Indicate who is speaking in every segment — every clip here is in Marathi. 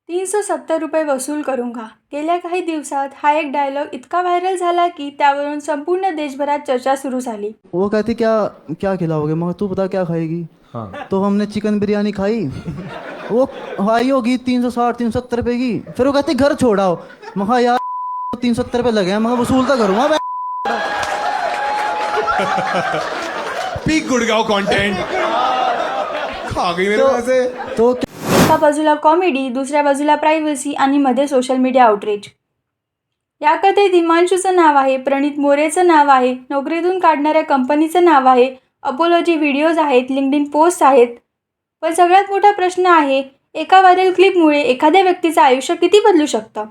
Speaker 1: ₹370 वसूल करूंगा. गेल्या काही दिवसात हा एक डायलॉग इतका व्हायरल झाला की त्यावरून संपूर्ण देशभरात चर्चा सुरू झाली.
Speaker 2: वो कहती क्या क्या खिलाओगे, मगर तू बता क्या खाएगी। हाँ। तो हमने चिकन बिरयानी खाई। वो आई होगी 360 370 रुपए की। फिर वो कहती घर छोड़ाओ। मगर यार 370 रुपए लगे हैं, मगर वसूल तो करूँगा मैं।
Speaker 3: पीक गुड़गांव कंटेंट खा गई मेरे वैसे
Speaker 2: तो
Speaker 1: एका बाजूला कॉमेडी, दुसऱ्या बाजूला प्रायव्हसी आणि मध्ये सोशल मीडिया आउटरीच. या कथेत हिमांशूचं नाव आहे, प्रणित मोरेचं नाव आहे, नोकरीतून काढणाऱ्या कंपनीचं नाव आहे, अपोलॉजी व्हिडिओज आहेत, लिंक्डइन पोस्ट आहेत. पण सगळ्यात मोठा प्रश्न आहे, एका व्हायरल क्लिपमुळे एखाद्या व्यक्तीचं आयुष्य किती बदलू शकतं?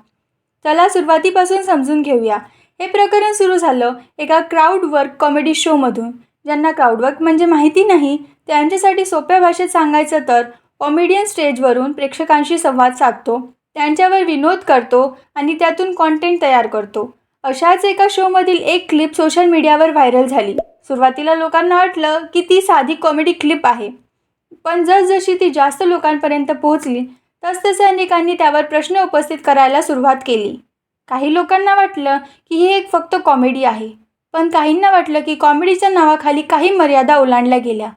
Speaker 1: चला सुरुवातीपासून समजून घेऊया. हे प्रकरण सुरू झालं एका क्राऊडवर्क कॉमेडी शोमधून. ज्यांना क्राऊडवर्क म्हणजे माहिती नाही त्यांच्यासाठी सोप्या भाषेत सांगायचं तर कॉमेडियन स्टेजवरून प्रेक्षकांशी संवाद साधतो, त्यांच्यावर विनोद करतो आणि त्यातून कॉन्टेंट तयार करतो. अशाच एका शोमधील एक क्लिप सोशल मीडियावर व्हायरल झाली. सुरुवातीला लोकांना वाटलं की ती साधी कॉमेडी क्लिप आहे, पण जसजशी ती जास्त लोकांपर्यंत पोहोचली तसतसे अनेकांनी त्यावर प्रश्न उपस्थित करायला सुरुवात केली. काही लोकांना वाटलं की ही एक फक्त कॉमेडी आहे, पण काहींना वाटलं की कॉमेडीच्या नावाखाली काही मर्यादा ओलांडल्या गेल्या.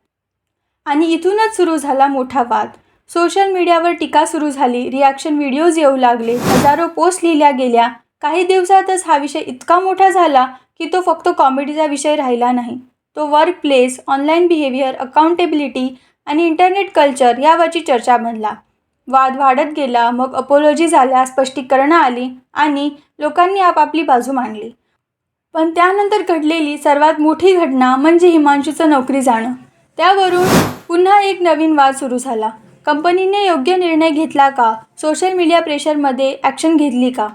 Speaker 1: आणि इथूनच सुरू झाला मोठा वाद. सोशल मीडियावर टीका सुरू झाली, रिॲक्शन व्हिडिओज येऊ लागले, हजारो पोस्ट लिहिल्या गेल्या. काही दिवसातच हा विषय इतका मोठा झाला की तो फक्त कॉमेडीचा विषय राहिला नाही. तो work place, online behaviour, accountability आणि इंटरनेट कल्चर यावरची चर्चा बनला. वाद वाढत गेला. मग अपोलॉजी झाल्या, स्पष्टीकरणं आली आणि लोकांनी आपापली बाजू मांडली. पण त्यानंतर घडलेली सर्वात मोठी घटना म्हणजे हिमांशूचं नोकरी जाणं. त्यावरून पुन्हा एक नवीन वाद सुरू झाला. कंपनीने योग्य निर्णय घेतला का? सोशल मीडिया प्रेशरमध्ये ॲक्शन घेतली का?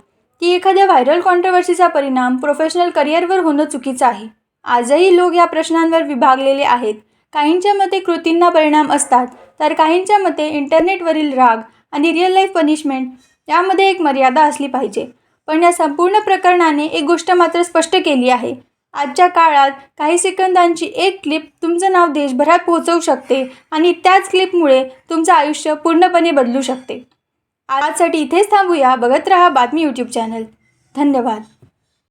Speaker 1: की एखाद्या व्हायरल कॉन्ट्रोवर्सीचा परिणाम प्रोफेशनल करिअरवर होणं चुकीचं आहे? आजही लोक या प्रश्नांवर विभागलेले आहेत. काहींच्या मते कृतींना परिणाम असतात, तर काहींच्या मते इंटरनेटवरील राग आणि रिअल लाईफ पनिशमेंट यामध्ये एक मर्यादा असली पाहिजे. पण या संपूर्ण प्रकरणाने एक गोष्ट मात्र स्पष्ट केली आहे. आजच्या काळात काही सेकंदांची एक क्लिप तुमचं नाव देशभरात पोहोचवू शकते आणि त्याच क्लिपमुळे तुमचं आयुष्य पूर्णपणे बदलू शकते. आजसाठी इथेच थांबूया. बघत रहा बातमी यूट्यूब चॅनल. धन्यवाद.